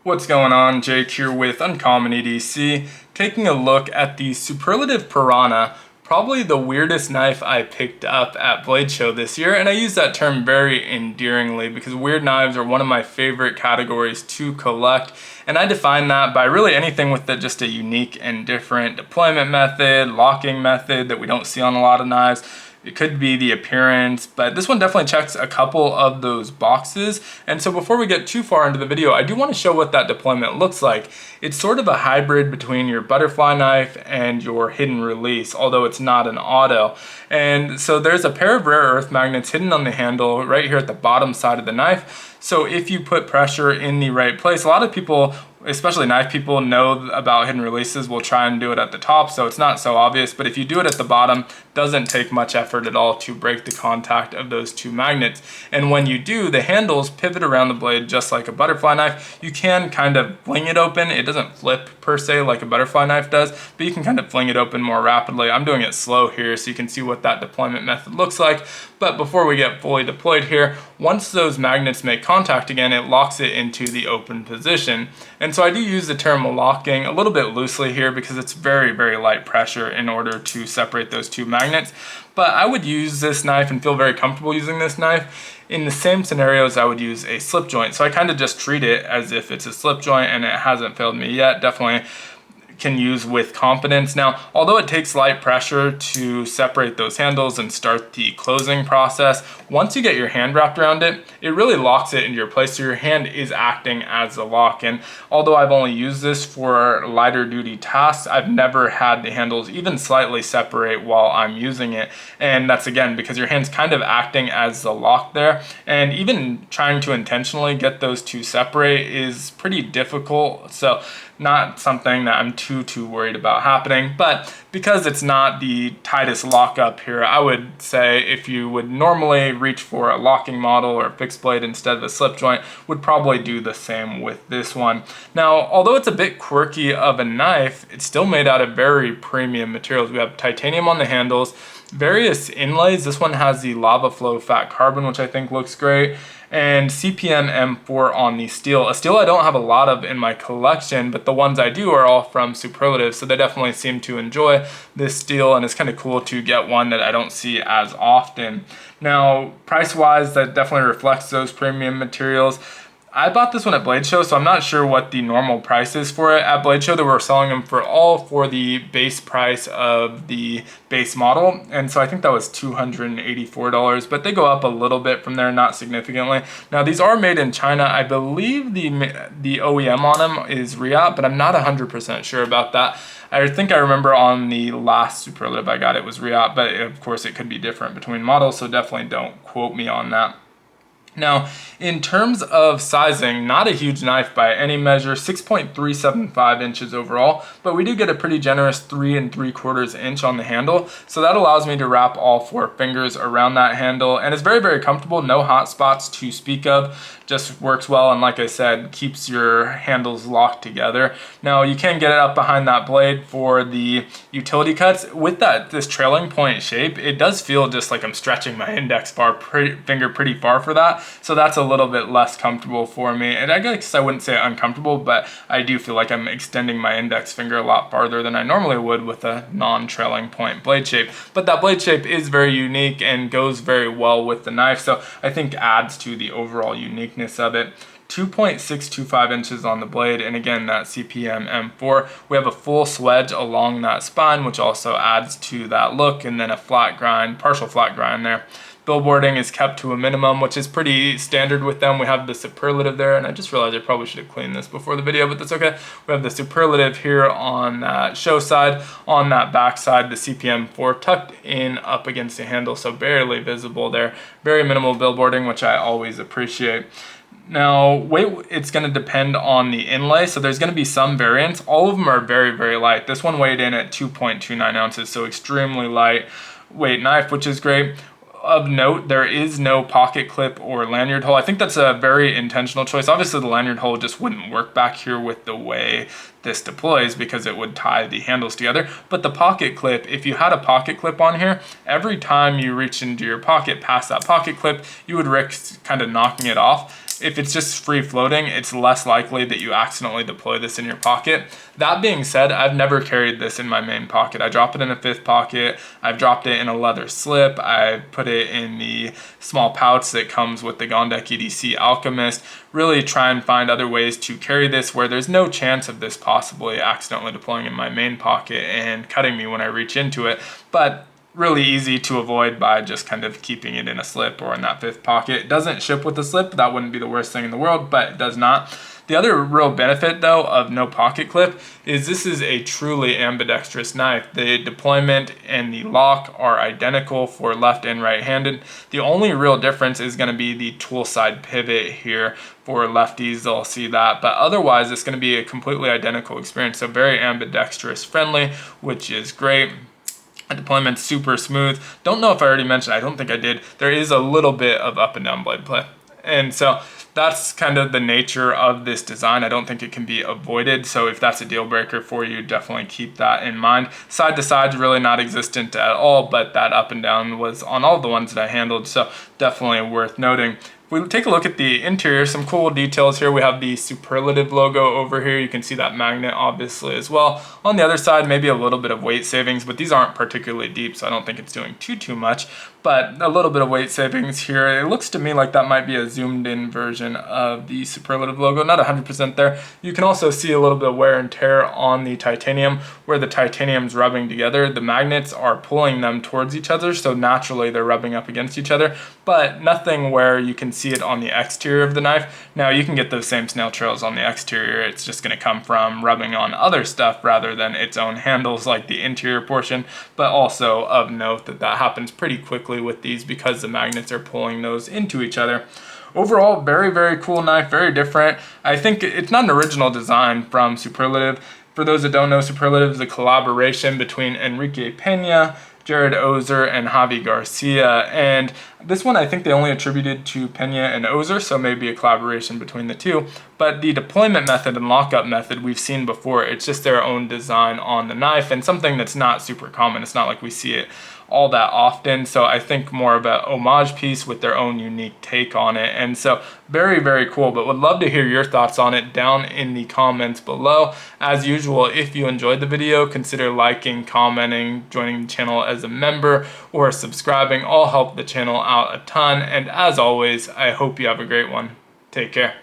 What's going on? Jake here with Uncommon EDC, taking a look at the Suprlativ Piranha, probably the weirdest knife I picked up at Blade Show this year, and I use that term very endearingly because weird knives are one of my favorite categories to collect, and I define that by really anything with just a unique and different deployment method, locking method that we don't see on a lot of knives. It could be the appearance, but this one definitely checks a couple of those boxes. And so before we get too far into the video, I do want to show what that deployment looks like. It's sort of a hybrid between your butterfly knife and your hidden release, although it's not an auto. And so there's a pair of rare earth magnets hidden on the handle right here at the bottom side of the knife. So if you put pressure in the right place, a lot of people, especially knife people, know about hidden releases, will try and do it at the top, so it's not so obvious, but if you do it at the bottom, doesn't take much effort at all to break the contact of those two magnets. And when you do, the handles pivot around the blade just like a butterfly knife. You can kind of fling it open. It doesn't flip per se like a butterfly knife does, but you can kind of fling it open more rapidly. I'm doing it slow here so you can see what that deployment method looks like. But before we get fully deployed here, once those magnets make contact again, it locks it into the open position. And so I do use the term locking a little bit loosely here because it's very, very light pressure in order to separate those two magnets. But I would use this knife and feel very comfortable using this knife in the same scenarios I would use a slip joint. So I kind of just treat it as if it's a slip joint, and it hasn't failed me yet. Definitely can use with confidence. Now, although it takes light pressure to separate those handles and start the closing process, once you get your hand wrapped around it, it really locks it into your place, so your hand is acting as the lock. And although I've only used this for lighter duty tasks, I've never had the handles even slightly separate while I'm using it. And that's again because your hand's kind of acting as the lock there, and even trying to intentionally get those two separate is pretty difficult. So not something that I'm too worried about happening, but because it's not the tightest lockup here, I would say if you would normally reach for a locking model or a fixed blade instead of a slip joint, would probably do the same with this one. Now, although it's a bit quirky of a knife, it's still made out of very premium materials. We have titanium on the handles, various inlays. This one has the lava flow fat carbon, which I think looks great, and CPM M4 on the steel. A steel I don't have a lot of in my collection, but the ones I do are all from Suprlativ, so they definitely seem to enjoy this steel, and it's kind of cool to get one that I don't see as often. Now, price-wise, that definitely reflects those premium materials. I bought this one at Blade Show, so I'm not sure what the normal price is for it. At Blade Show, they were selling them for the base price of the base model, and so I think that was $284, but they go up a little bit from there, not significantly. Now, these are made in China. I believe the OEM on them is Riyadh, but I'm not 100% sure about that. I think I remember on the last Suprlativ I got it was Riyadh, but of course it could be different between models, so definitely don't quote me on that. Now, in terms of sizing, not a huge knife by any measure, 6.375 inches overall, but we do get a pretty generous 3 3/4 inch on the handle. So that allows me to wrap all 4 fingers around that handle, and it's very, very comfortable. No hot spots to speak of, just works well, and like I said, keeps your handles locked together. Now, you can get it up behind that blade for the utility cuts. With this trailing point shape, it does feel just like I'm stretching my index finger pretty far for that. So that's a little bit less comfortable for me. And I guess I wouldn't say uncomfortable, but I do feel like I'm extending my index finger a lot farther than I normally would with a non-trailing point blade shape. But that blade shape is very unique and goes very well with the knife, so I think adds to the overall uniqueness of it. 2.625 inches on the blade, and again, that CPM M4. We have a full swedge along that spine, which also adds to that look, and then a flat grind, partial flat grind there. Billboarding is kept to a minimum, which is pretty standard with them. We have the Suprlativ there, and I just realized I probably should have cleaned this before the video, but that's okay. We have the Suprlativ here on that show side. On that back side, the CPM 4 tucked in up against the handle, so barely visible there. Very minimal billboarding, which I always appreciate. Now, weight, it's going to depend on the inlay, so there's going to be some variance. All of them are very, very light. This one weighed in at 2.29 ounces, so extremely light weight knife, which is great. Of note, there is no pocket clip or lanyard hole. I think that's a very intentional choice. Obviously, the lanyard hole just wouldn't work back here with the way this deploys because it would tie the handles together. But the pocket clip, if you had a pocket clip on here, every time you reach into your pocket past that pocket clip, you would risk kind of knocking it off. if it's just free floating, it's less likely that you accidentally deploy this in your pocket. That being said, I've never carried this in my main pocket. I drop it in a 5th pocket. I've dropped it in a leather slip. I put it in the small pouch that comes with the Gondek EDC Alchemist. Really try and find other ways to carry this where there's no chance of this possibly accidentally deploying in my main pocket and cutting me when I reach into it. But really easy to avoid by just kind of keeping it in a slip or in that 5th pocket. It doesn't ship with a slip. That wouldn't be the worst thing in the world, but it does not. The other real benefit though of no pocket clip is this is a truly ambidextrous knife. The deployment and the lock are identical for left and right-handed. The only real difference is going to be the tool side pivot here. For lefties, they'll see that, but otherwise it's going to be a completely identical experience. So very ambidextrous friendly, which is great. Deployment's super smooth. Don't know if I already mentioned, I don't think I did, there is a little bit of up and down blade play. And so that's kind of the nature of this design. I don't think it can be avoided. So if that's a deal breaker for you, definitely keep that in mind. Side to side is really not existent at all, but that up and down was on all the ones that I handled. So definitely worth noting. If we take a look at the interior, some cool details here. We have the Suprlativ logo over here. You can see that magnet obviously as well. On the other side, maybe a little bit of weight savings, but these aren't particularly deep, so I don't think it's doing too much. But a little bit of weight savings here. It looks to me like that might be a zoomed in version of the Suprlativ logo, not 100% there. You can also see a little bit of wear and tear on the titanium. Where the titanium's rubbing together, the magnets are pulling them towards each other, so naturally they're rubbing up against each other, but nothing where you can see it on the exterior of the knife. Now you can get those same snail trails on the exterior. It's just going to come from rubbing on other stuff rather than its own handles like the interior portion, but also of note that that happens pretty quickly with these because the magnets are pulling those into each other. Overall, very cool knife, very different. I think it's not an original design from Suprlativ. For those that don't know, Suprlativ is a collaboration between Enrique Pena, Jared Ozer, and Javi Garcia. And this one I think they only attributed to Pena and Ozer, so maybe a collaboration between the two. But the deployment method and lockup method we've seen before. It's just their own design on the knife and something that's not super common. It's not like we see it all that often, so I think more of a homage piece with their own unique take on it. And so very cool, but would love to hear your thoughts on it down in the comments below. As usual, if you enjoyed the video, consider liking, commenting, joining the channel as a member, or subscribing. All help the channel out a ton. And as always, I hope you have a great one. Take care.